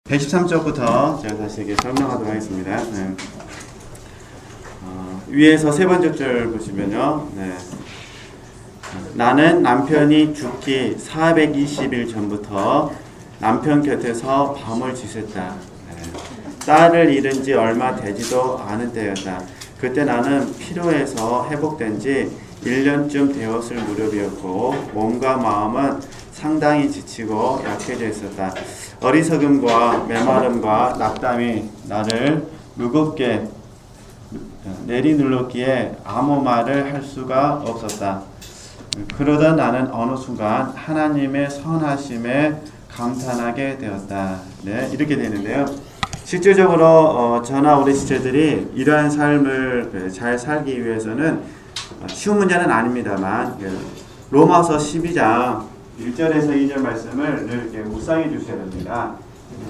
113쪽부터 제가 다시 이렇게 설명하도록 하겠습니다. 네. 위에서 세 번째 줄 보시면요. 네. 나는 남편이 죽기 420일 전부터 남편 곁에서 밤을 지샜다. 네. 딸을 잃은 지 얼마 되지도 않은 때였다. 그때 나는 피로해서 회복된 지 1년쯤 되었을 무렵이었고 몸과 마음은 상당히 지치고 약해져 있었다. 어리석음과 메마름과 낙담이 나를 무겁게 내리눌렀기에 아무 말을 할 수가 없었다. 그러던 나는 어느 순간 하나님의 선하심에 감탄하게 되었다. 네, 이렇게 되는데요. 실질적으로 저나 우리 지체들이 이러한 삶을 잘 살기 위해서는 쉬운 문제는 아닙니다만 로마서 12장 1절에서 2절 말씀을 늘 이렇게 묵상해 주셔야 됩니다.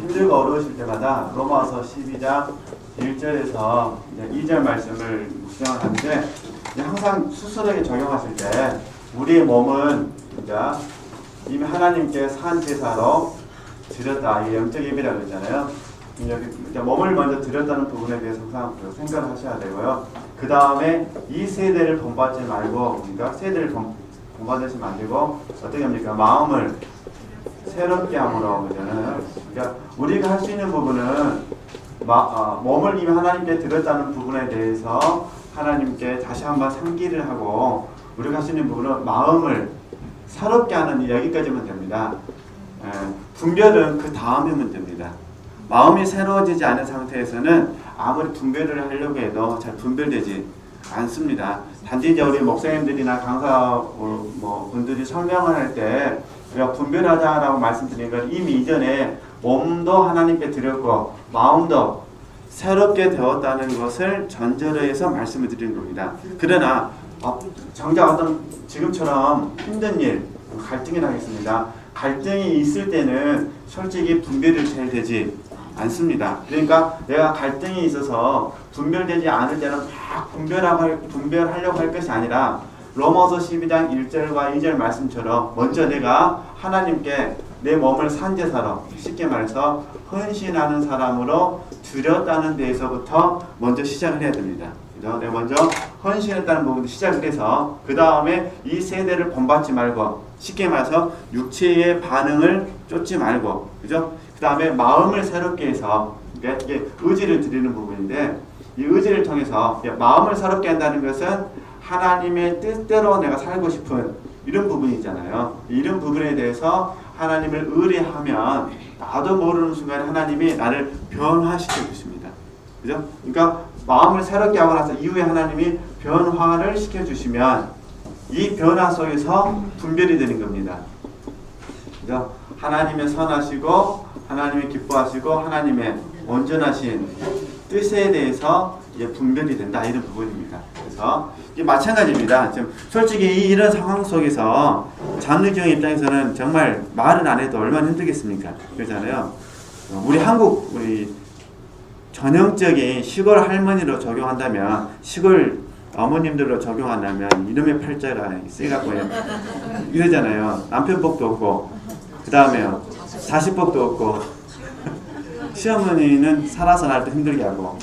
힘들고 어려우실 때마다 로마서 12장 1절에서 2절 말씀을 묵상을 하는데 항상 스스로에게 적용하실 때 우리의 몸은 이미 하나님께 산 제사로 드렸다. 이 영적 예배라고 했잖아요. 몸을 먼저 드렸다는 부분에 대해서 항상 생각을 하셔야 되고요. 그 다음에 이 세대를 본받지 말고, 그러니까 세대를 본받으시면 안 되고 어떻게 합니까? 마음을 새롭게 함으로 그러잖아요. 그러니까 우리가 할 수 있는 부분은 몸을 이미 하나님께 드렸다는 부분에 대해서 하나님께 다시 한번 상기를 하고 우리가 할 수 있는 부분은 마음을 새롭게 하는 여기까지만 됩니다. 분별은 그 다음이면 됩니다. 마음이 새로워지지 않은 상태에서는 아무리 분별을 하려고 해도 잘 분별되지 않습니다. 단지 이제 우리 목사님들이나 강사 분들이 설명을 할 때 우리가 분별하자라고 말씀드린 건 이미 이전에 몸도 하나님께 드렸고 마음도 새롭게 되었다는 것을 전제로 해서 말씀을 드리는 겁니다. 그러나 정작 어떤 지금처럼 힘든 일, 갈등이 나겠습니다. 갈등이 있을 때는 솔직히 분별이 잘 되지 않습니다. 그러니까 내가 갈등이 있어서 분별되지 않을 때는 막 분별하려고 할 것이 아니라 로마서 12장 1절과 2절 말씀처럼 먼저 내가 하나님께 내 몸을 산제사로 쉽게 말해서 헌신하는 사람으로 드렸다는 데에서부터 먼저 시작을 해야 됩니다. 그죠? 내가 먼저 헌신했다는 부분도 시작을 해서 그 다음에 이 세대를 본받지 말고 쉽게 말해서 육체의 반응을 쫓지 말고 그죠? 그 다음에 마음을 새롭게 해서 이게 의지를 드리는 부분인데 이 의지를 통해서 마음을 새롭게 한다는 것은 하나님의 뜻대로 내가 살고 싶은 이런 부분이 있잖아요. 이런 부분에 대해서 하나님을 의뢰하면 나도 모르는 순간에 하나님이 나를 변화시켜 주십니다. 그죠? 그러니까 마음을 새롭게 하고 나서 이후에 하나님이 변화를 시켜 주시면 이 변화 속에서 분별이 되는 겁니다. 그죠? 하나님의 선하시고 하나님의 기뻐하시고 하나님의 온전하신 뜻에 대해서 분별이 된다 이런 부분입니다. 그래서 이게 마찬가지입니다. 지금 솔직히 이런 상황 속에서 장로경 입장에서는 정말 말은 안 해도 얼마나 힘들겠습니까? 그렇잖아요. 우리 전형적인 시골 할머니로 적용한다면 시골 어머님들로 적용한다면 이놈의 팔자가 세갖고 이러잖아요. 남편 복도 없고 그 다음에 자식 복도 없고 시어머니는 살아서 날 때 힘들게 하고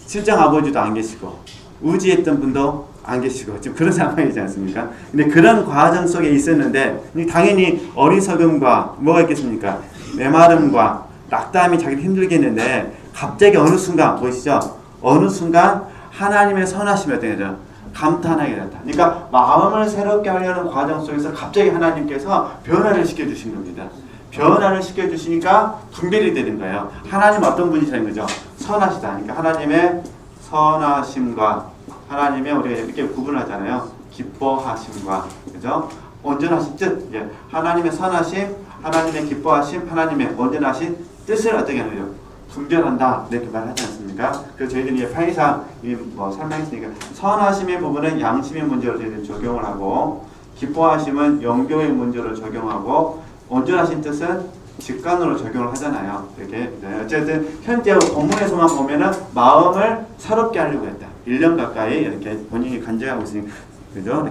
친정 아버지도 안 계시고 의지했던 분도 안 계시고 지금 그런 상황이지 않습니까? 근데 그런 과정 속에 있었는데 당연히 어리석음과 뭐가 있겠습니까? 메마름과 낙담이 자기를 힘들게 했는데 갑자기 어느 순간 보이시죠? 어느 순간 하나님의 선하심이 어떻게 되죠? 감탄하게 된다. 그러니까 마음을 새롭게 하려는 과정 속에서 갑자기 하나님께서 변화를 시켜주신 겁니다. 변화를 시켜주시니까 분별이 되는 거예요. 하나님 어떤 분이시라는 거죠? 선하시다. 그러니까 하나님의 선하심과 하나님의 우리가 이렇게 구분하잖아요. 기뻐하심과 그죠? 온전하신 뜻. 하나님의 선하심, 하나님의 기뻐하심, 하나님의 온전하신 뜻을 어떻게 하는 거죠? 분별한다 이렇게 말하지 않습니까? 그래서 저희들이 파이상 설명했으니까 선하심의 부분은 양심의 문제로 저희들이 적용을 하고 기뻐하심은 영교의 문제로 적용하고 온전하신 뜻은 직관으로 적용을 하잖아요. 이렇게 어쨌든 현재 본문에서만 보면은 마음을 새롭게 하려고 했다. 1년 가까이 이렇게 본인이 간증하고 있으니까 그죠?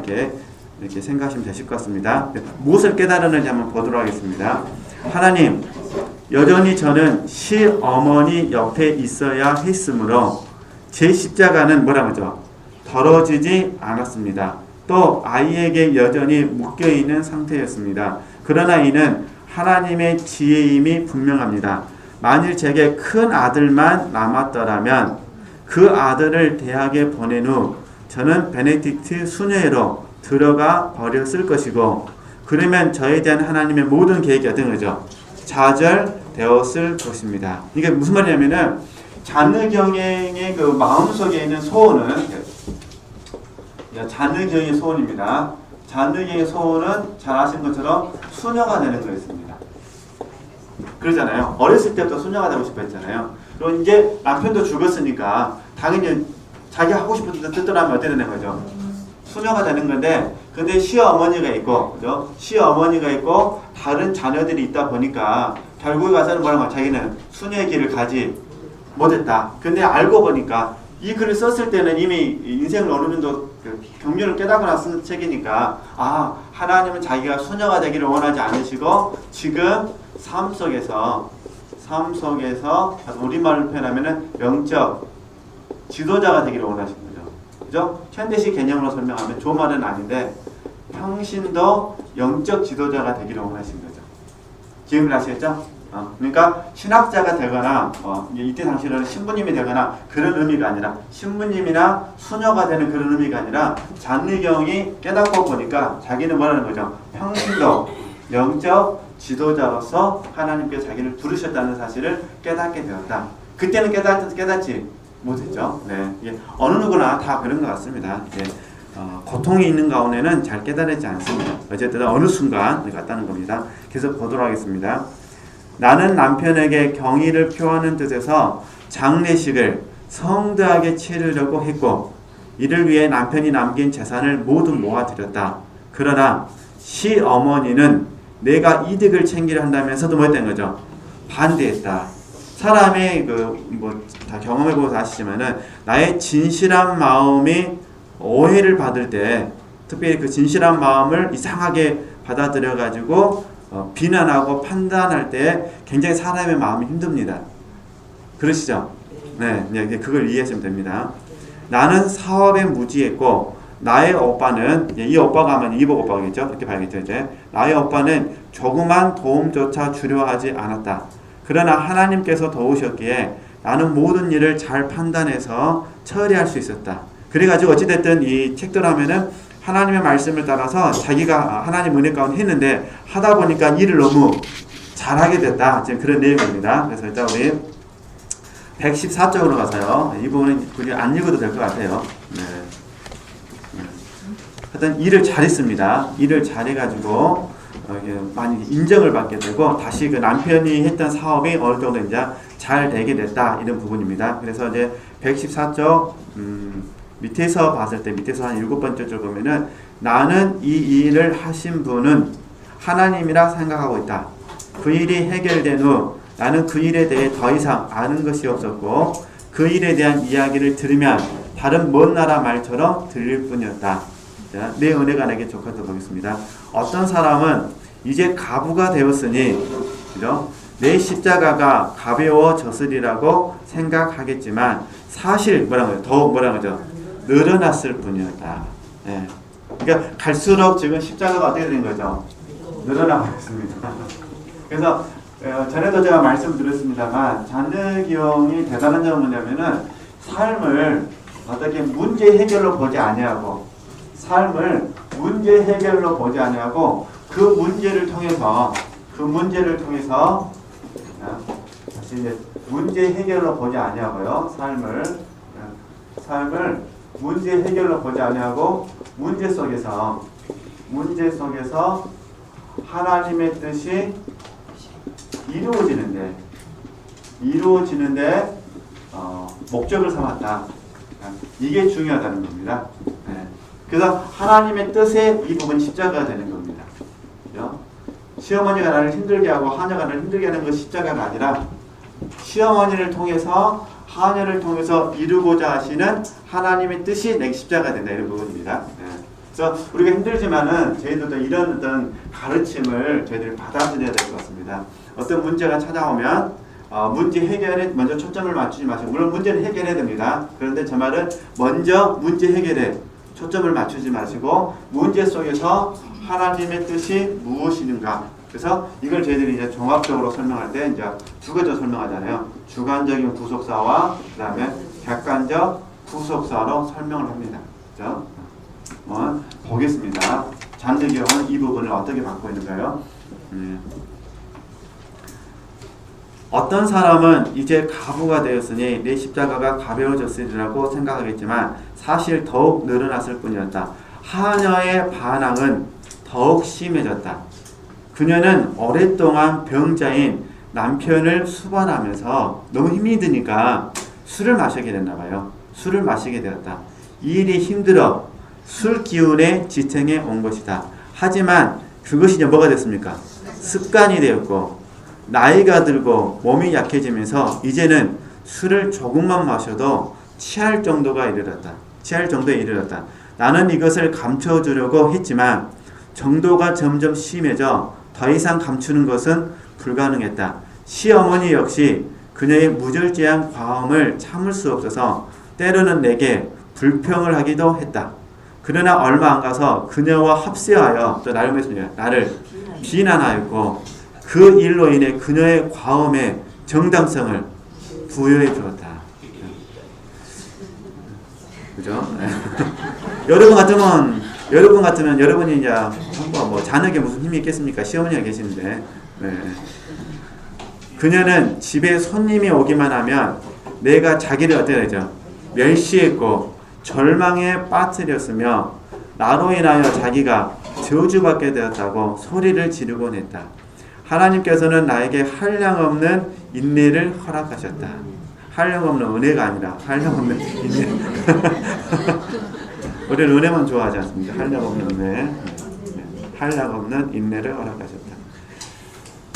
이렇게 생각하시면 되실 것 같습니다. 무엇을 깨달았는지 한번 보도록 하겠습니다. 하나님, 여전히 저는 시어머니 옆에 있어야 했으므로 제 십자가는 뭐라고 하죠? 덜어지지 않았습니다. 또 아이에게 여전히 묶여있는 상태였습니다. 그러나 이는 하나님의 지혜임이 분명합니다. 만일 제게 큰 아들만 남았더라면 그 아들을 대학에 보낸 후 저는 베네딕트 수녀회로 들어가 버렸을 것이고, 그러면 저에 대한 하나님의 모든 계획이 어떤 거죠? 좌절되었을 것입니다. 이게 무슨 말이냐면은 잔의경의 그 마음속에 있는 소원은, 잔의경의 소원입니다. 잔의경의 소원은 잘 아신 것처럼 수녀가 되는 거였습니다. 그러잖아요. 어렸을 때부터 수녀가 되고 싶어 했잖아요. 그리고 이제 남편도 죽었으니까 당연히 자기 하고 싶은 뜻대로 하면 어떻게 되는 거죠? 수녀가 되는 건데, 근데 시어머니가 있고, 그죠? 시어머니가 있고 다른 자녀들이 있다 보니까 결국에 가서는 뭐라고, 자기는 수녀의 길을 가지 못했다. 근데 알고 보니까 이 글을 썼을 때는 이미 인생을 어느 정도 경륜을 깨닫거나 쓴 책이니까, 아, 하나님은 자기가 수녀가 되기를 원하지 않으시고 지금 삶 속에서 우리말로 표현하면은 영적 지도자가 되기를 원하신 거죠. 그죠? 현대식 개념으로 설명하면 좋은 말은 아닌데, 평신도 영적 지도자가 되기를 원하신 거죠. 기억을 하시겠죠? 그러니까 신학자가 되거나 이때 당시로는 신부님이 되거나 그런 의미가 아니라, 신부님이나 수녀가 되는 그런 의미가 아니라, 잔의경이 깨닫고 보니까 자기는 뭐라는 거죠? 평신도 영적 지도자로서 하나님께서 자기를 부르셨다는 사실을 깨닫게 되었다. 그때는 깨닫지 못했죠. 네, 이게 어느 누구나 다 그런 것 같습니다. 고통이 있는 가운데는 잘 깨달지 않습니다. 어쨌든 어느 순간 같다는 겁니다. 계속 보도록 하겠습니다. 나는 남편에게 경의를 표하는 뜻에서 장례식을 성대하게 치르려고 했고, 이를 위해 남편이 남긴 재산을 모두 모아드렸다. 그러나 시어머니는 내가 이득을 챙기려 한다면서도 뭐 했다는 거죠? 반대했다. 사람이 다 경험해보고 아시지만은, 나의 진실한 마음이 오해를 받을 때, 특별히 그 진실한 마음을 이상하게 받아들여가지고 비난하고 판단할 때 굉장히 사람의 마음이 힘듭니다. 그러시죠? 네, 그걸 이해하시면 됩니다. 나는 사업에 무지했고, 나의 오빠는, 이 오빠가 하면 이복 오빠겠죠? 이렇게 봐야겠죠, 이제. 나의 오빠는 조그만 도움조차 주려 하지 않았다. 그러나 하나님께서 도우셨기에 나는 모든 일을 잘 판단해서 처리할 수 있었다. 그래가지고 어찌됐든 이 책들 하면은 하나님의 말씀을 따라서 자기가 하나님 은혜 가운데 했는데, 하다 보니까 일을 너무 잘하게 됐다. 지금 그런 내용입니다. 그래서 일단 우리 114쪽으로 가서요. 이 부분은 굳이 안 읽어도 될 것 같아요. 네. 하여튼 일을 잘했습니다. 일을 잘해가지고 많이 인정을 받게 되고, 다시 그 남편이 했던 사업이 어느 정도 이제 잘 되게 됐다, 이런 부분입니다. 그래서 이제 114쪽 밑에서 봤을 때, 밑에서 한 7번째 줄 보면은, 나는 이 일을 하신 분은 하나님이라 생각하고 있다. 그 일이 해결된 후 나는 그 일에 대해 더 이상 아는 것이 없었고, 그 일에 대한 이야기를 들으면 다른 먼 나라 말처럼 들릴 뿐이었다. 자, 내 은혜가 내게 족하다 보겠습니다. 어떤 사람은 이제 가부가 되었으니, 그죠? 내 십자가가 가벼워졌으리라고 생각하겠지만, 사실 더욱 늘어났을 뿐이었다. 예. 그러니까 갈수록 지금 십자가가 어떻게 된 거죠? 늘어나고 있습니다. 그래서 전에도 제가 말씀드렸습니다만, 잔의경이 대단한 점은 뭐냐면은, 삶을 어떻게 문제 해결로 보지 아니하고, 그 문제를 통해서 다시 이제 문제 해결로 보지 아니하고요. 삶을 문제 해결로 보지 아니하고, 문제 속에서 하나님의 뜻이 이루어지는데 목적을 삼았다. 이게 중요하다는 겁니다. 네. 그래서 하나님의 뜻에 이 부분이 십자가가 되는 겁니다. 그죠? 시어머니가 나를 힘들게 하고 하녀가 나를 힘들게 하는 것이 십자가가 아니라, 시어머니를 통해서 하녀를 통해서 이루고자 하시는 하나님의 뜻이 내 십자가가 된다, 이런 부분입니다. 네. 그래서 우리가 힘들지만은 저희들도 이런 어떤 가르침을 저희들이 받아들여야 될 것 같습니다. 어떤 문제가 찾아오면 문제 해결에 먼저 초점을 맞추지 마시고, 물론 문제는 해결해야 됩니다. 그런데 저 말은 먼저 문제 해결에 초점을 맞추지 마시고 문제 속에서 하나님의 뜻이 무엇인가. 그래서 이걸 저희들이 이제 종합적으로 설명할 때 이제 두 가지 설명하잖아요. 주관적인 구속사와 그다음에 객관적 구속사로 설명을 합니다. 그죠? 보겠습니다. 잔대기록은 이 부분을 어떻게 받고 있는가요? 어떤 사람은 이제 가부가 되었으니 내 십자가가 가벼워졌으리라고 생각하겠지만 사실 더욱 늘어났을 뿐이었다. 하녀의 반항은 더욱 심해졌다. 그녀는 오랫동안 병자인 남편을 수반하면서 너무 힘이 드니까 술을 마시게 됐나 봐요. 술을 마시게 되었다. 이 일이 힘들어 술 기운에 지탱해 온 것이다. 하지만 그것이 이제 뭐가 됐습니까? 습관이 되었고 나이가 들고 몸이 약해지면서 이제는 술을 조금만 마셔도 취할 정도에 이르렀다. 나는 이것을 감춰주려고 했지만 정도가 점점 심해져 더 이상 감추는 것은 불가능했다. 시어머니 역시 그녀의 무절제한 과음을 참을 수 없어서 때로는 내게 불평을 하기도 했다. 그러나 얼마 안 가서 그녀와 합세하여 또 나를 비난하였고 그 일로 인해 그녀의 과음에 정당성을 부여해 주었다. 그죠? 여러분 같으면 여러분이 이제 뭐 자녀에게 무슨 힘이 있겠습니까? 시어머니가 계시는데. 네. 그녀는 집에 손님이 오기만 하면 내가 자기를 어떻게 되죠? 멸시했고 절망에 빠뜨렸으며 나로 인하여 자기가 저주받게 되었다고 소리를 지르곤 했다. 하나님께서는 나에게 한량없는 인내를 허락하셨다. 한량없는 은혜가 아니라 한량없는 인내. 우리는 은혜만 좋아하지 않습니까? 한량없는 은혜. 한량없는 인내를 허락하셨다.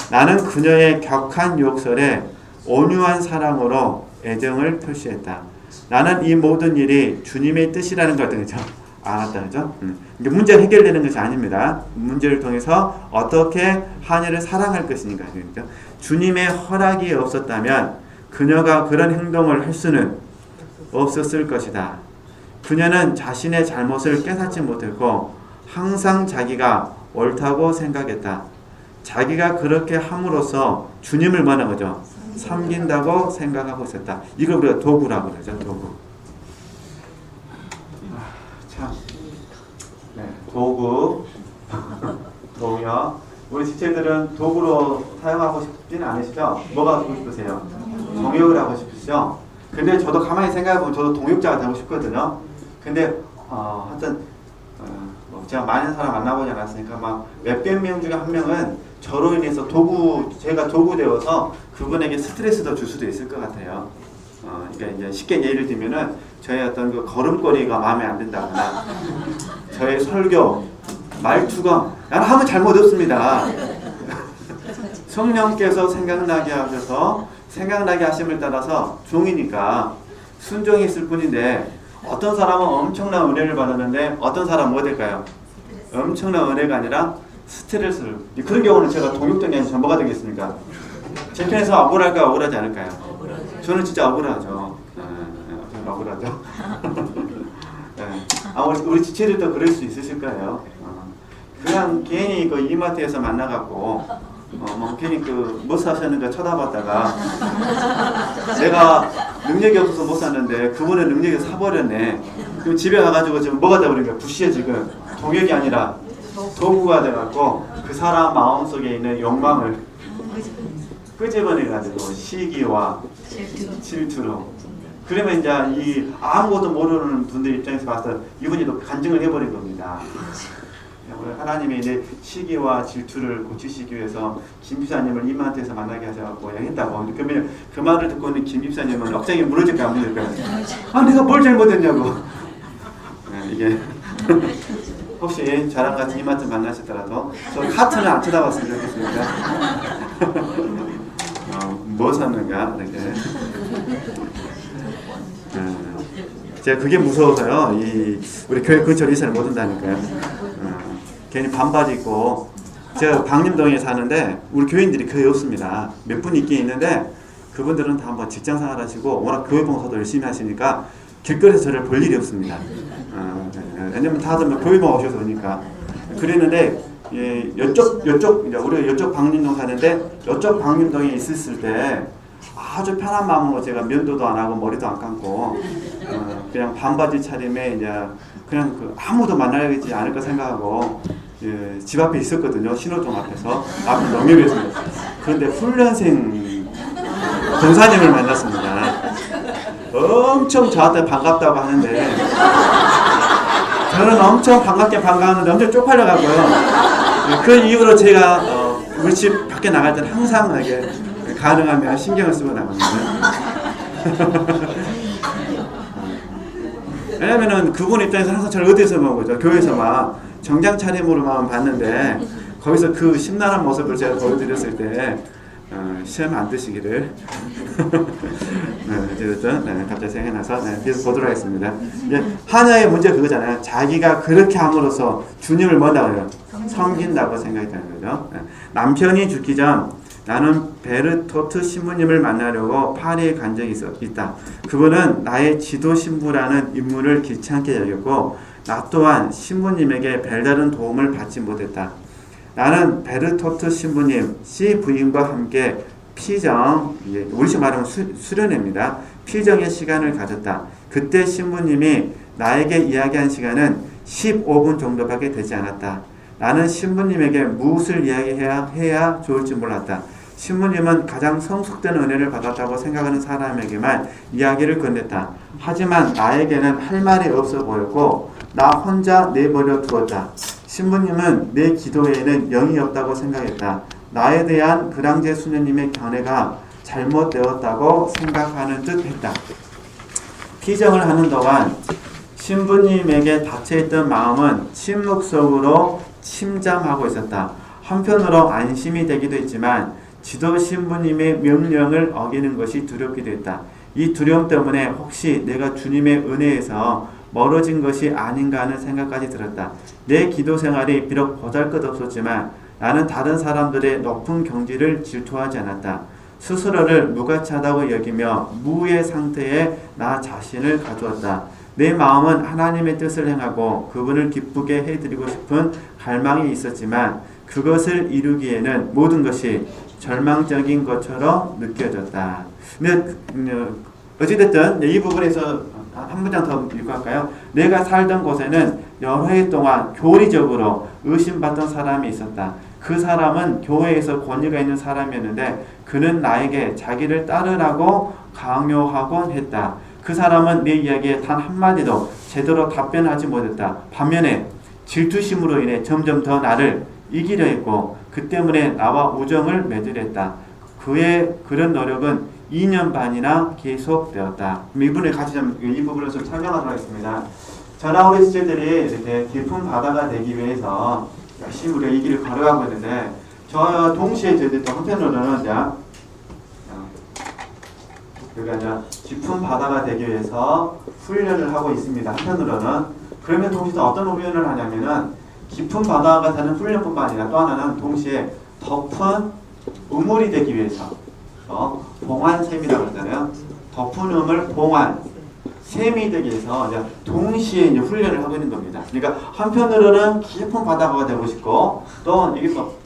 나는 그녀의 격한 욕설에 온유한 사랑으로 애정을 표시했다. 나는 이 모든 일이 주님의 뜻이라는 걸 그죠? 알았다, 그죠? 이게 문제가 해결되는 것이 아닙니다. 문제를 통해서 어떻게 하녀를 사랑할 것이니까. 그러니까 주님의 허락이 없었다면 그녀가 그런 행동을 할 수는 없었을 것이다. 그녀는 자신의 잘못을 깨닫지 못했고 항상 자기가 옳다고 생각했다. 자기가 그렇게 함으로써 주님을 뭐하는 거죠? 섬긴다고 생각하고 있었다. 이걸 우리가 도구라고 그러죠. 도구. 참. 네, 도구. 도구요. 우리 지체들은 도구로 사용하고 싶지는 않으시죠? 뭐가 하고 싶으세요? 동역을 하고 싶으시죠? 근데 저도 가만히 생각해보면 저도 동역자가 되고 싶거든요. 근데 하여튼 제가 많은 사람 만나보지 않았으니까 막 몇백 명 중에 한 명은 저로 인해서 제가 도구 되어서 그분에게 스트레스도 줄 수도 있을 것 같아요. 그러니까 이제 쉽게 예를 들면은 저의 어떤 그 걸음걸이가 마음에 안 든다거나 저의 설교, 말투가 나는 아무 잘못 없습니다. 성령께서 생각나게 하셔서 생각나게 하심을 따라서 종이니까 순종이 있을 뿐인데 어떤 사람은 엄청난 은혜를 받았는데 어떤 사람은 뭐 될까요? 엄청난 은혜가 아니라 스트레스를. 그런 경우는 제가 동역자가 아니라 뭐가 되겠습니까? 제 편에서 억울할까요? 억울하지 않을까요? 저는 진짜 억울하죠. 억울하죠. 네. 우리 지체들도 그럴 수 있으실 거예요. 그냥 괜히 그 이마트에서 만나갖고 뭐 괜히 못 사셨는가 쳐다봤다가 내가 능력이 없어서 못 샀는데 그분의 능력이 사버렸네. 그럼 집에 가가지고 지금 뭐가 돼버린 거야? 부시에 지금 동역이 아니라 도구가 돼갖고 그 사람 마음속에 있는 욕망을 끄집어내가지고 시기와 질투로. 그러면 이제 이 아무것도 모르는 분들 입장에서 봐서 이분이 또 간증을 해버린 겁니다. 하나님이 이제 시기와 질투를 고치시기 위해서 김 집사님을 이마트에서 만나게 하셔서 했다고. 그러면 그 말을 듣고는 김 집사님은 억장이 무너질까 안 무너질까요? 내가 뭘 잘못했냐고. 이게 혹시 저랑 같이 이마트 만나셨더라도 저 카트는 안 쳐다봤으면 좋겠습니다. 뭐 샀는가 이렇게. 제가 그게 무서워서요. 우리 교회 근처로 이사를 못 온다니까요. 괜히 반바지 입고 저 방림동에 사는데 우리 교인들이 거의 없습니다. 몇 분 있긴 있는데 그분들은 다 뭐 직장생활 하시고 워낙 교회봉사도 열심히 하시니까 길거리에서 저를 볼 일이 없습니다. 왜냐면 다들 뭐 교회봉 오셔서 오니까. 그랬는데 예, 이쪽 이제 우리가 이쪽 방림동 사는데 이쪽 방림동에 있었을 때 아주 편한 마음으로 제가 면도도 안 하고 머리도 안 감고 그냥 반바지 차림에 이제 그냥 아무도 만나지 않을 거 생각하고 예, 집 앞에 있었거든요. 신호등 앞에서 앞에 영역이었습니다. 그런데 훈련생 권사님을 만났습니다. 엄청 저한테 반갑다고 하는데 저는 엄청 반갑게 반가웠는데 엄청 쪽팔려가고요. 그 이후로 제가 우리 집 밖에 나갈 때는 항상 이게 가능하면 신경을 쓰고 나갑니다. 왜냐면은 그분 입장에서 항상 저를 어디서 본 거죠? 교회에서 막 정장 차림으로만 봤는데 거기서 그 심란한 모습을 제가 보여드렸을 때 시험 안 드시기를 어쨌든 갑자기 생각나서 계속 보도록 하겠습니다. 하나의 문제 그거잖아요. 자기가 그렇게 함으로써 주님을 뭐라고 해요? 섬긴다고 생각이 되는 거죠. 남편이 죽기 전 나는 베르토트 신부님을 만나려고 파리에 간 적이 있다. 그분은 나의 지도 신부라는 인물을 귀찮게 여겼고 나 또한 신부님에게 별다른 도움을 받지 못했다. 나는 베르토트 신부님 씨 부인과 함께 피정, 우리식 말하면 수련회입니다. 피정의 시간을 가졌다. 그때 신부님이 나에게 이야기한 시간은 15분 정도밖에 되지 않았다. 나는 신부님에게 무엇을 이야기해야 좋을지 몰랐다. 신부님은 가장 성숙된 은혜를 받았다고 생각하는 사람에게만 이야기를 건넸다. 하지만 나에게는 할 말이 없어 보였고 나 혼자 내버려 두었다. 신부님은 내 기도에는 영이 없다고 생각했다. 나에 대한 그랑제 수녀님의 견해가 잘못되었다고 생각하는 듯 했다. 피정을 하는 동안 신부님에게 닫혀있던 마음은 침묵 속으로 침잠하고 있었다. 한편으로 안심이 되기도 했지만 지도 신부님의 명령을 어기는 것이 두렵기도 했다. 이 두려움 때문에 혹시 내가 주님의 은혜에서 멀어진 것이 아닌가 하는 생각까지 들었다. 내 기도 생활이 비록 보잘것없었지만 나는 다른 사람들의 높은 경지를 질투하지 않았다. 스스로를 무가치하다고 여기며 무의 상태에 나 자신을 가두었다. 내 마음은 하나님의 뜻을 행하고 그분을 기쁘게 해드리고 싶은 갈망이 있었지만 그것을 이루기에는 모든 것이 절망적인 것처럼 느껴졌다. 어찌됐든 이 부분에서 한 문장 더 읽고 할까요? 내가 살던 곳에는 여러 해 동안 교리적으로 의심받던 사람이 있었다. 그 사람은 교회에서 권위가 있는 사람이었는데 그는 나에게 자기를 따르라고 강요하곤 했다. 그 사람은 내 이야기에 단 한마디도 제대로 답변하지 못했다. 반면에 질투심으로 인해 점점 더 나를 이기려 했고 그 때문에 나와 우정을 맺으려 했다. 그의 그런 노력은 2년 반이나 계속되었다. 이분을 같이 이 부분을 좀 설명하도록 하겠습니다. 저나 우리 시체들이 이렇게 깊은 바다가 되기 위해서 열심히 우리가 이 길을 걸어가고 있는데 저 동시에 저희들 또 한편으로는 우리가 이제 깊은 바다가 되기 위해서 훈련을 하고 있습니다. 한편으로는 그러면 동시에 어떤 훈련을 하냐면은 깊은 바다가 되는 훈련뿐만 아니라 또 하나는 동시에 덮은 우물이 되기 위해서 봉환샘이라고 그러잖아요. 덮은 우물 봉환 샘이 되기 위해서 이제 동시에 이제 훈련을 하고 있는 겁니다. 그러니까 한편으로는 깊은 바다가 되고 싶고 또 이게 또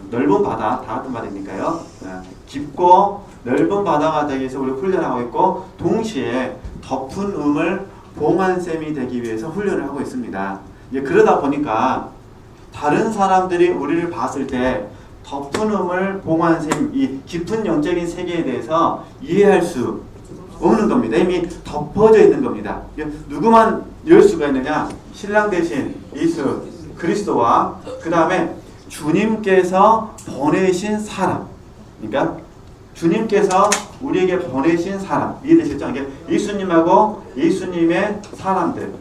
넓은 바다 다 같은 바다니까요. 깊고 넓은 바다가 되기 위해서 우리 훈련하고 있고 동시에 덮은 우물 봉환샘이 되기 위해서 훈련을 하고 있습니다. 이제 그러다 보니까 다른 사람들이 우리를 봤을 때 덮은 우물 봉환샘 이 깊은 영적인 세계에 대해서 이해할 수 없는 겁니다. 이미 덮어져 있는 겁니다. 누구만 열 수가 있느냐? 신랑 대신 예수 그리스도와 그 다음에 주님께서 보내신 사람. 그러니까 주님께서 우리에게 보내신 사람. 이해되시죠? 이게 예수님하고 예수님의 사람들.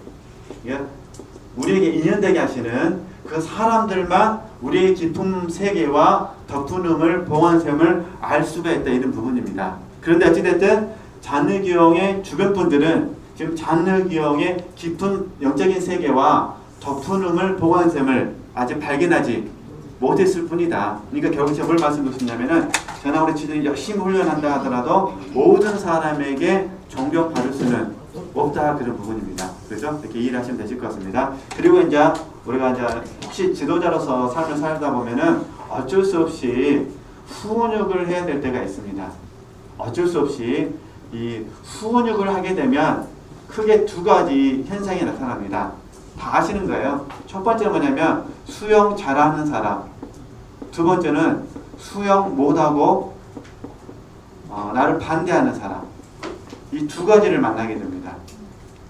우리에게 인연되게 하시는 그 사람들만 우리의 깊은 세계와 덮은 우물 봉환샘을 알 수가 있다. 이런 부분입니다. 그런데 어찌됐든 잔느기용의 주변 분들은 지금 잔느기용의 깊은 영적인 세계와 덮은 우물 봉환샘을 아직 발견하지 못했을 뿐이다. 그러니까 결국 제가 뭘 말씀드리고 싶냐면은 저나 우리 지도자들이 열심히 훈련한다 하더라도 모든 사람에게 존경받을 수는 없다, 그런 부분입니다. 그렇죠? 이렇게 이해를 하시면 되실 것 같습니다. 그리고 이제 우리가 이제 혹시 지도자로서 삶을 살다 보면은 어쩔 수 없이 후원육을 해야 될 때가 있습니다. 어쩔 수 없이 이 후원육을 하게 되면 크게 두 가지 현상이 나타납니다. 다 아시는 거예요. 첫 번째는 뭐냐면 수영 잘하는 사람, 두 번째는 수영 못하고 나를 반대하는 사람, 이 두 가지를 만나게 됩니다.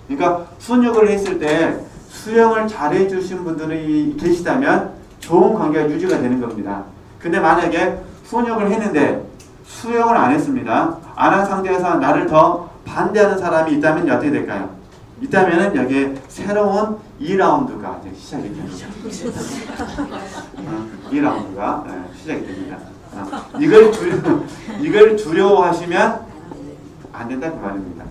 그러니까 훈육을 했을 때 수영을 잘해 주신 분들이 계시다면 좋은 관계가 유지가 되는 겁니다. 근데 만약에 훈육을 했는데 수영을 안 했습니다. 안 한 상태에서 나를 더 반대하는 사람이 있다면 어떻게 될까요? 있다면은 여기에 새로운 2라운드가 이제 시작이 됩니다. 2라운드가 시작이 됩니다. 이걸 두려워하시면 안 된다 그 말입니다.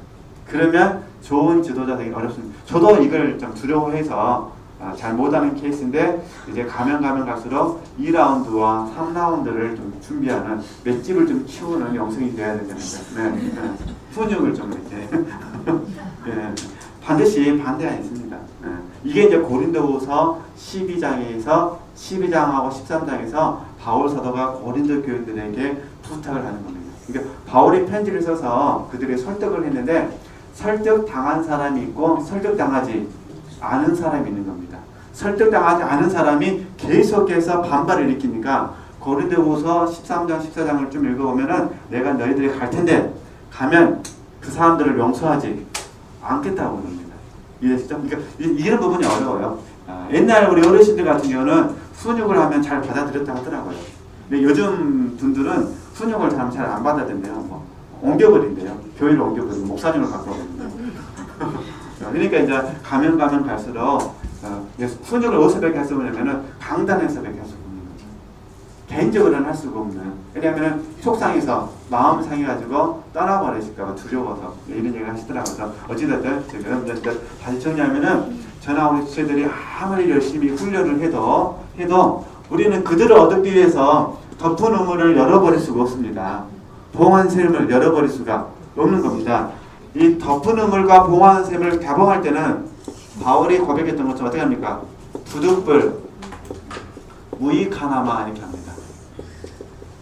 그러면 좋은 지도자 되기 어렵습니다. 저도 이걸 좀 두려워해서 잘 못하는 케이스인데 이제 가면 갈수록 2라운드와 3라운드를 좀 준비하는 맷집을 좀 키우는 영성이 되어야 되는 거예요. 훈육을 좀 이렇게 네, 반드시 반대가 있습니다. 이게 이제 고린도후서 12장하고 13장에서 바울 사도가 고린도 교인들에게 부탁을 하는 겁니다. 그러니까 바울이 편지를 써서 그들의 설득을 했는데 설득당한 사람이 있고 설득당하지 않은 사람이 있는 겁니다. 설득당하지 않은 사람이 계속해서 반발을 일으키니까 고린도후서 13장 14장을 좀 읽어보면은 내가 너희들이 갈 텐데 가면 그 사람들을 용서하지 않겠다고 합니다. 이해되시죠? 그러니까 이런 부분이 어려워요. 옛날 우리 어르신들 같은 경우는 훈육을 하면 잘 받아들였다고 하더라고요. 근데 요즘 분들은 훈육을 잘 안 받아들인대요. 뭐 옮겨버린대요. 교회를 옮겨버리고 목사님을 바꿔버린대요. 그러니까 이제 가면 갈수록 훈육을 어디서 뵙게 할 수 없냐면은 강단에서 뵙게 할 수가 없는 거죠. 개인적으로는 할 수가 없는. 왜냐하면 속상해서 마음 상해가지고 떠나버리실까봐 두려워서 이런 얘기를 하시더라고요. 어찌됐든 지금 다시 정리하면은 저나 우리 주체들이 아무리 열심히 훈련을 해도 우리는 그들을 얻기 위해서 덮은 우물을 열어버릴 수가 없습니다. 봉한 샘을 열어버릴 수가 없는 겁니다. 이 덮은 우물과 봉한 샘을 개봉할 때는 바울이 고백했던 것처럼 어떻게 합니까? 부득불 무익하나마 이렇게 합니다.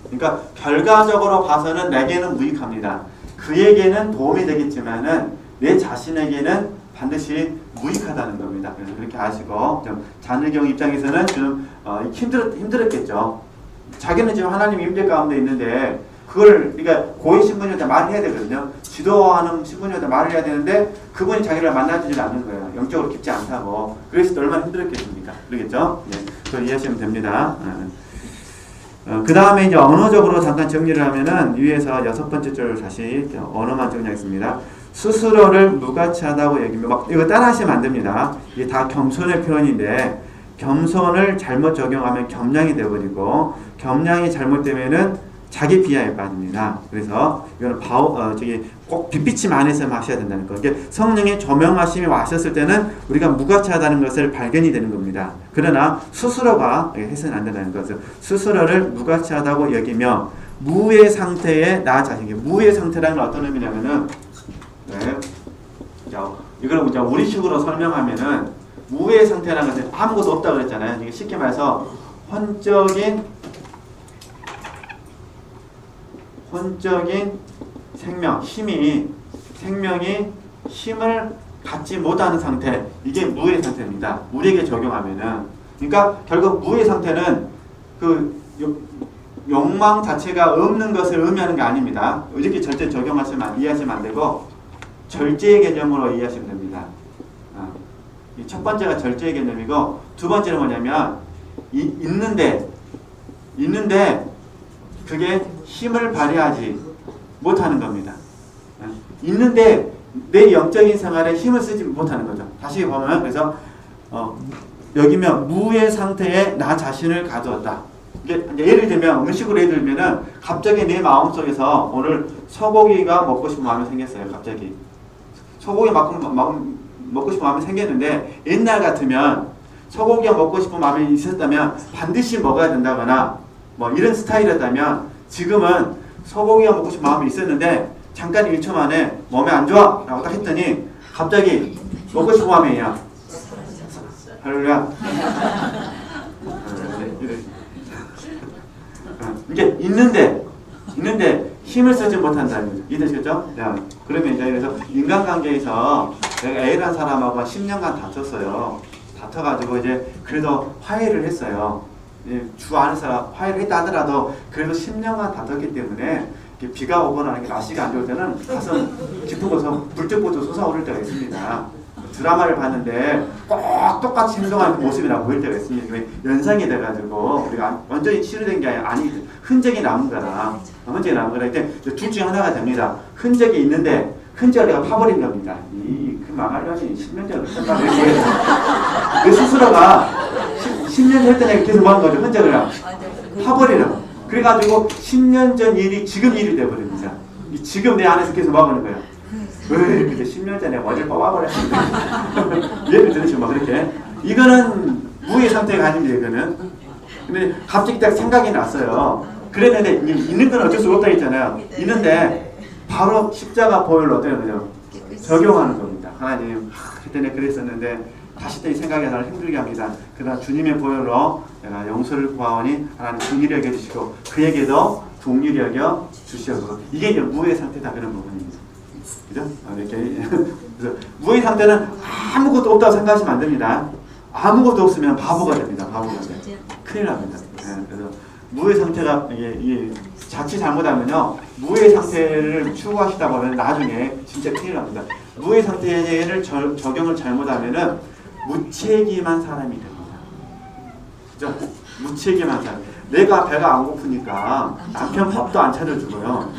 그러니까 결과적으로 봐서는 내게는 무익합니다. 그에게는 도움이 되겠지만은 내 자신에게는 반드시 무익하다는 겁니다. 그래서 그렇게 아시고 좀 자녀경 입장에서는 좀 힘들었겠죠. 자기는 지금 하나님 임재 가운데 있는데 그걸 그러니까 고위 신부님한테 말해야 되거든요. 지도하는 신부님한테 말을 해야 되는데 그분이 자기를 만나주지 않는 거예요. 영적으로 깊지 않다고. 그래서 얼마나 힘들었겠습니까? 그러겠죠? 네, 그걸 이해하시면 됩니다. 그 다음에 이제 언어적으로 잠깐 정리를 하면은 위에서 6번째 줄 다시 언어만 정리하겠습니다. 스스로를 무가치하다고 얘기하면 이거 따라하시면 안 됩니다. 이게 다 겸손의 표현인데 겸손을 잘못 적용하면 겸량이 되어버리고 겸량이 잘못되면은 자기 비하에 빠집니다. 그래서 이거는 꼭 빛빛이 안에서 마셔야 된다는 거. 이게 성령의 조명하심이 왔었을 때는 우리가 무가치하다는 것을 발견이 되는 겁니다. 그러나 스스로가 해서는 안 된다는 거죠. 스스로를 무가치하다고 여기며 무의 상태에 나 자신에게 무의 상태라는 어떤 의미냐면은 이걸 이제 우리식으로 설명하면은 무의 상태라는 것은 아무것도 없다 그랬잖아요. 이게 쉽게 말해서 혼적인 생명, 생명이 힘을 갖지 못하는 상태, 이게 무의 상태입니다. 우리에게 적용하면은, 그러니까 결국 무의 상태는 그 욕망 자체가 없는 것을 의미하는 게 아닙니다. 이렇게 절대 이해하시면 안 되고 절제의 개념으로 이해하시면 됩니다. 첫 번째가 절제의 개념이고 두 번째는 뭐냐면 있는데 그게 힘을 발휘하지 못하는 겁니다. 있는데 내 영적인 생활에 힘을 쓰지 못하는 거죠. 다시 보면 그래서 여기면 무의 상태에 나 자신을 가두었다. 예를 들면 음식으로 예를 들면은 갑자기 내 마음 속에서 오늘 소고기가 먹고 싶은 마음이 생겼어요. 갑자기 소고기 먹고 싶은 마음이 생겼는데 옛날 같으면 소고기가 먹고 싶은 마음이 있었다면 반드시 먹어야 된다거나 뭐 이런 스타일이었다면 지금은 소고기가 먹고 싶은 마음이 있었는데 잠깐 1초 만에 몸에 안 좋아 라고 딱 했더니 갑자기 먹고 싶은 마음이야. 할렐루야. 이게 있는데 힘을 쓰지 못한다는 거죠. 이해되시겠죠? 그러면 이제 그래서 인간관계에서 내가 A라는 사람하고 10년간 다퉜어요. 다퉈가지고 이제 그래도 화해를 했어요. 주 안에서 화해를 했다 하더라도 그래도 10년간 다퉜기 때문에 비가 오거나 날씨가 안 좋을 때는 가슴 깊은 곳에서 불쑥불쑥 솟아오를 때가 있습니다. 드라마를 봤는데 꼭 똑같이 행동하는 그 모습이 나 보일 때가 있습니다. 연상이 돼가지고 우리가 완전히 치료된 게 아니 흔적이 남은 거라 흔적이 남은 거라 이때 둘 중에 하나가 됩니다. 흔적이 있는데 흔적을 내가 파버린 겁니다. 그 망하려니 10년 전에 했다고 그 스스로가 10년 전 했던 얘기 계속 뭐한 거죠. 흔적을 파버리는. 그래가지고 10년 전 일이 지금 일이 돼버립니다. 지금 내 안에서 계속 막아오는 거예요. 그때 10년 전에 어제 뽑아버렸는데 예를 들으시면 막 그렇게 이거는 무의 상태가 아닙니다. 이거는. 근데 갑자기 딱 생각이 났어요. 그랬는데 있는 건 어쩔 수 없다 했잖아요. 있는데 바로 십자가 보혈로 어때요? 그죠? 적용하는 겁니다. 하나님 그때는 그랬었는데 다시 또 이 생각이 나를 힘들게 합니다. 그러나 주님의 보혈로 내가 용서를 구하오니 하나님 긍휼히 여겨 주시고 그에게도 동일히 여겨 주시옵소서. 이게 이제 무의 상태다 그런 부분입니다. 그죠? 이렇게 그래서 무의 상태는 아무것도 없다고 생각하시면 안 됩니다. 아무것도 없으면 바보가 됩니다. 바보가 돼. 큰일 납니다. 그래서 무의 상태가 이게 자칫 잘못하면요 무의 상태를 추구하시다 보면 나중에 진짜 큰일 납니다. 무의 상태를 적용을 잘못하면은 무책임한 사람이 됩니다. 그죠? 무책임한 사람. 내가 배가 안 고프니까 남편 밥도 안 차려주고요.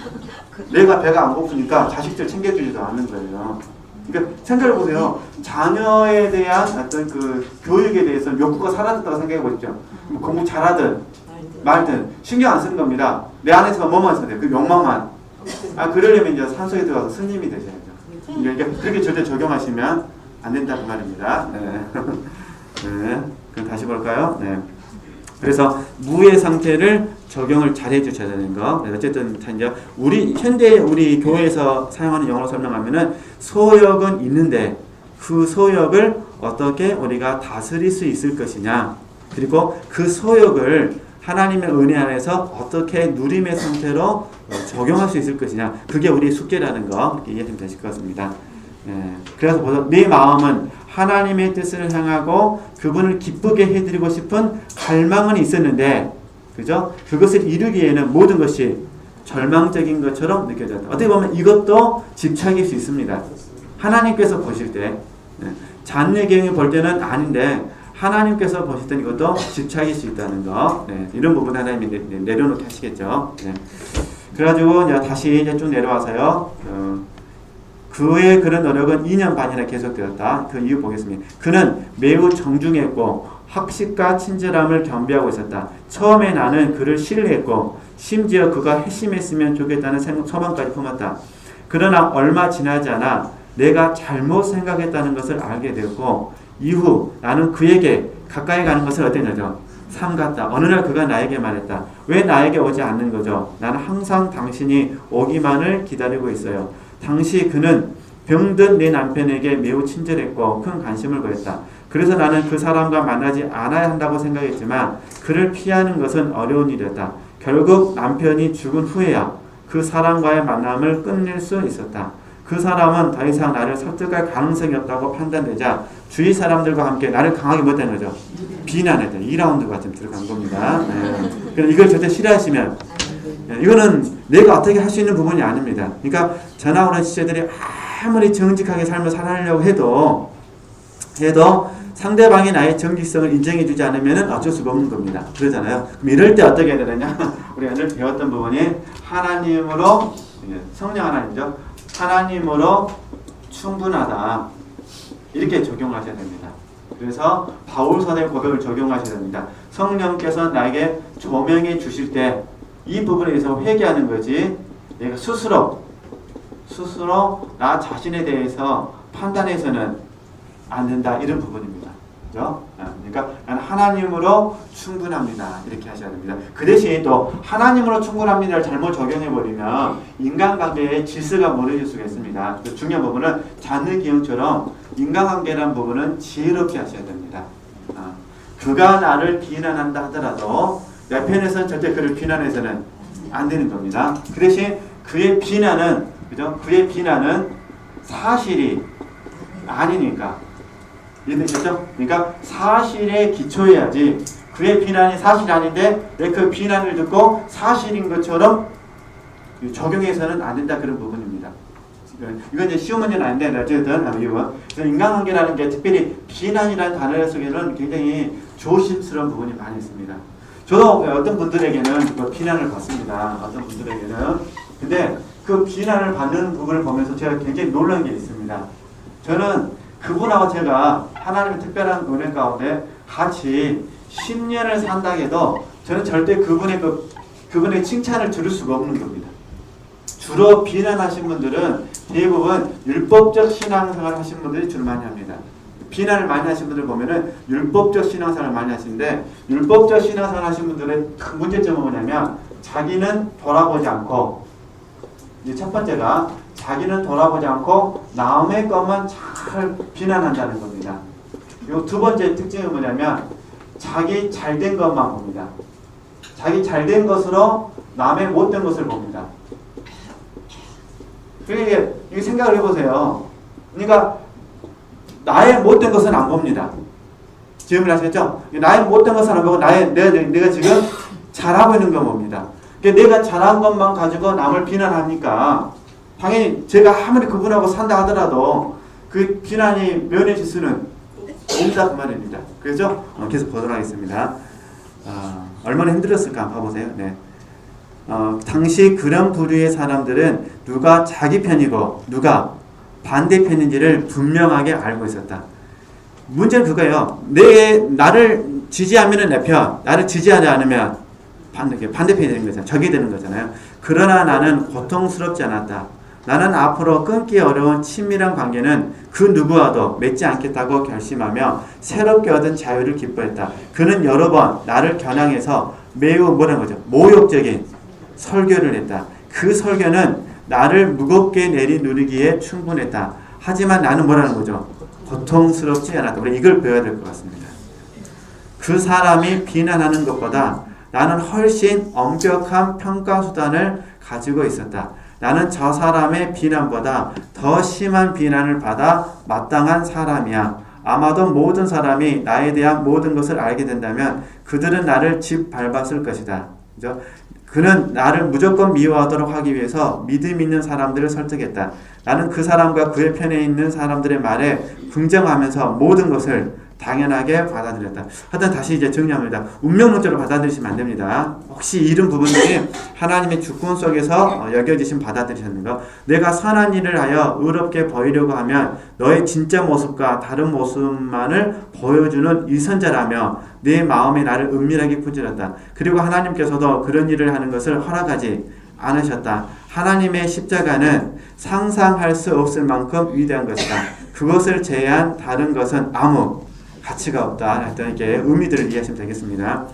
내가 배가 안 고프니까 자식들 챙겨주지도 않는 거예요. 그러니까 생각해보세요. 자녀에 대한 어떤 그 교육에 대해서 욕구가 사라졌다고 생각해보십시오. 공부 잘하든 말든 신경 안 쓰는 겁니다. 내 안에서 뭐만 있어야 돼요? 그 욕망만. 그러려면 이제 산속에 들어가서 스님이 되셔야죠. 그러니까 그렇게 절대 적용하시면 안 된다고 말입니다. 네. 네. 그럼 다시 볼까요? 네. 그래서 무의 상태를 적용을 잘 해주셔야 되는 거. 네. 어쨌든 이제 현대 우리 교회에서 사용하는 영어로 설명하면은 소욕은 있는데 그 소욕을 어떻게 우리가 다스릴 수 있을 것이냐. 그리고 그 소욕을 하나님의 은혜 안에서 어떻게 누림의 상태로 적용할 수 있을 것이냐. 그게 우리 숙제라는 거 이렇게 이해되면 되실 것 같습니다. 그래서 내 마음은 하나님의 뜻을 향하고 그분을 기쁘게 해드리고 싶은 갈망은 있었는데, 그죠? 그것을 이루기에는 모든 것이 절망적인 것처럼 느껴졌다. 어떻게 보면 이것도 집착일 수 있습니다. 하나님께서 보실 때, 자녀의 경우 볼 때는 아닌데 하나님께서 보실 때는 이것도 집착일 수 있다는 거. 이런 부분 하나님이 내려놓게 하시겠죠. 그래가지고 다시 쭉 내려와서요. 그의 그런 노력은 2년 반이나 계속되었다. 그 이유 보겠습니다. 그는 매우 정중했고 학식과 친절함을 겸비하고 있었다. 처음에 나는 그를 신뢰했고 심지어 그가 핵심했으면 좋겠다는 소망까지 품었다. 그러나 얼마 지나지 않아 내가 잘못 생각했다는 것을 알게 되었고 이후 나는 그에게 가까이 가는 것을 어땠냐죠? 삼갔다. 어느 날 그가 나에게 말했다. 왜 나에게 오지 않는 거죠? 나는 항상 당신이 오기만을 기다리고 있어요. 당시 그는 병든 내 남편에게 매우 친절했고 큰 관심을 보였다. 그래서 나는 그 사람과 만나지 않아야 한다고 생각했지만 그를 피하는 것은 어려운 일이었다. 결국 남편이 죽은 후에야 그 사람과의 만남을 끝낼 수 있었다. 그 사람은 더 이상 나를 설득할 가능성이 없다고 판단되자 주위 사람들과 함께 나를 강하게 못한 거죠. 비난했다. 2라운드가 좀 들어간 겁니다. 그럼 이걸 절대 싫어하시면 이거는 내가 어떻게 할 수 있는 부분이 아닙니다. 그러니까 저나 오는 지체들이 아무리 정직하게 삶을 살아내려고 해도 상대방이 나의 정직성을 인정해주지 않으면 어쩔 수가 없는 겁니다. 그러잖아요. 그럼 이럴 때 어떻게 해야 되느냐? 우리가 오늘 배웠던 부분이 하나님으로, 성령 하나님이죠. 하나님으로 충분하다. 이렇게 적용하셔야 됩니다. 그래서 바울서의 고백을 적용하셔야 됩니다. 성령께서 나에게 조명해 주실 때 이 부분에 대해서 회개하는 거지 내가 스스로 나 자신에 대해서 판단해서는 안 된다. 이런 부분입니다. 그죠? 그러니까 나는 하나님으로 충분합니다. 이렇게 하셔야 됩니다. 그 대신 또 하나님으로 충분합니다를 잘못 적용해버리면 인간관계의 질서가 무너질 수가 있습니다. 그 중요한 부분은 자느 기형처럼 인간관계라는 부분은 지혜롭게 하셔야 됩니다. 그가 나를 비난한다 하더라도 내 편에서는 절대 그를 비난해서는 안 되는 겁니다. 그 대신 그의 비난은, 그죠? 그의 비난은 사실이 아니니까. 이해되셨죠? 그러니까 사실에 기초해야지 그의 비난이 사실이 아닌데 내 그 비난을 듣고 사실인 것처럼 적용해서는 안 된다, 그런 부분입니다. 이건 이제 쉬운 문제는 아닌데 어쨌든 이건 인간관계라는 게 특별히 비난이라는 단어 속에는 굉장히 조심스러운 부분이 많이 있습니다. 저도 어떤 분들에게는 그 비난을 받습니다. 어떤 분들에게는. 근데 그 비난을 받는 부분을 보면서 제가 굉장히 놀란 게 있습니다. 저는 그분하고 제가 하나님의 특별한 은혜 가운데 같이 10년을 산다 해도 저는 절대 그분의 칭찬을 들을 수가 없는 겁니다. 주로 비난하신 분들은 대부분 율법적 신앙생활 하신 분들이 주로 많이 합니다. 비난을 많이 하신 분들 보면은 율법적 신앙생활을 많이 하시는데, 율법적 신앙생활 하신 분들의 큰 문제점은 뭐냐면 자기는 돌아보지 않고, 이제 첫 번째가 자기는 돌아보지 않고 남의 것만 잘 비난한다는 겁니다. 그리고 두 번째 특징은 뭐냐면 자기 잘된 것만 봅니다. 자기 잘된 것으로 남의 못된 것을 봅니다. 그러니까 이게 생각을 해보세요. 그러니까 나의 못된 것은 안 봅니다. 질문을 하셨죠? 나의 못된 것은 안 보고 내가 지금 잘하고 있는 거 봅니다. 그러니까 내가 잘한 것만 가지고 남을 비난하니까 당연히 제가 아무리 그분하고 산다 하더라도 그 비난이 면해질 수는 없다, 그 말입니다. 그렇죠? 계속 보도록 하겠습니다. 얼마나 힘들었을까 한번 봐보세요. 네. 당시 그런 부류의 사람들은 누가 자기 편이고 누가 반대편인지를 분명하게 알고 있었다. 문제는 그거예요. 나를 지지하면 내 편, 나를 지지하지 않으면 반대편이 되는 거잖아요. 적이 되는 거잖아요. 그러나 나는 고통스럽지 않았다. 나는 앞으로 끊기 어려운 친밀한 관계는 그 누구와도 맺지 않겠다고 결심하며 새롭게 얻은 자유를 기뻐했다. 그는 여러 번 나를 겨냥해서 매우 뭐라는 거죠? 모욕적인 설교를 했다. 그 설교는 나를 무겁게 내리누르기에 충분했다. 하지만 나는 뭐라는 거죠? 고통스럽지 않았다. 우리 이걸 배워야 될 것 같습니다. 그 사람이 비난하는 것보다 나는 훨씬 엄격한 평가 수단을 가지고 있었다. 나는 저 사람의 비난보다 더 심한 비난을 받아 마땅한 사람이야. 아마도 모든 사람이 나에 대한 모든 것을 알게 된다면 그들은 나를 짓밟았을 것이다. 그죠? 그는 나를 무조건 미워하도록 하기 위해서 믿음 있는 사람들을 설득했다. 나는 그 사람과 그의 편에 있는 사람들의 말에 긍정하면서 모든 것을 당연하게 받아들였다. 하여튼 다시 이제 정리합니다. 운명론적으로 받아들이시면 안 됩니다. 혹시 이런 부분들이 하나님의 주권 속에서 여겨지신 받아들이셨는 거. 내가 선한 일을 하여 의롭게 보이려고 하면 너의 진짜 모습과 다른 모습만을 보여주는 위선자라며 내 마음에 나를 은밀하게 꾸짖었다. 그리고 하나님께서도 그런 일을 하는 것을 허락하지 않으셨다. 하나님의 십자가는 상상할 수 없을 만큼 위대한 것이다. 그것을 제외한 다른 것은 아무 가치가 없다. 이렇게 의미들을 이해하시면 되겠습니다.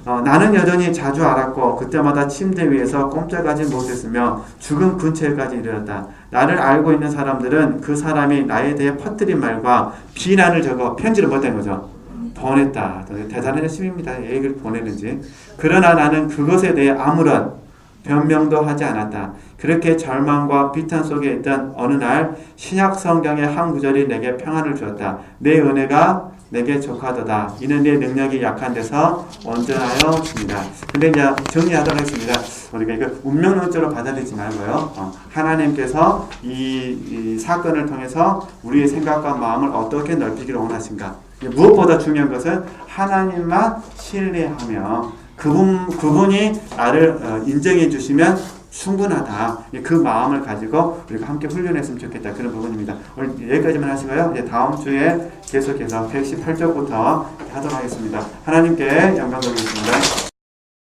나는 여전히 자주 앓았고 그때마다 침대 위에서 꼼짝하지 못했으며 죽음 근처에까지 이르렀다. 나를 알고 있는 사람들은 그 사람이 나에 대해 퍼뜨린 말과 비난을 적어 편지를 못한 거죠. 보냈다. 대단한 열심입니다. 얘기를 보내는지. 그러나 나는 그것에 대해 아무런 변명도 하지 않았다. 그렇게 절망과 비탄 속에 있던 어느 날 신약 성경의 한 구절이 내게 평안을 주었다. 내 은혜가 내게 족하도다. 이는 내 능력이 약한 데서 온전하여 줍니다. 근데 이제 정리하도록 하겠습니다. 우리가 이거 운명론적으로 받아들이지 말고요. 하나님께서 이 사건을 통해서 우리의 생각과 마음을 어떻게 넓히기를 원하신가. 무엇보다 중요한 것은 하나님만 신뢰하며 그분이 나를 인정해 주시면 충분하다. 그 마음을 가지고 우리가 함께 훈련했으면 좋겠다. 그런 부분입니다. 오늘 여기까지만 하시고요. 이제 다음 주에 계속해서 118쪽부터 하도록 하겠습니다. 하나님께 영광 돌리겠습니다.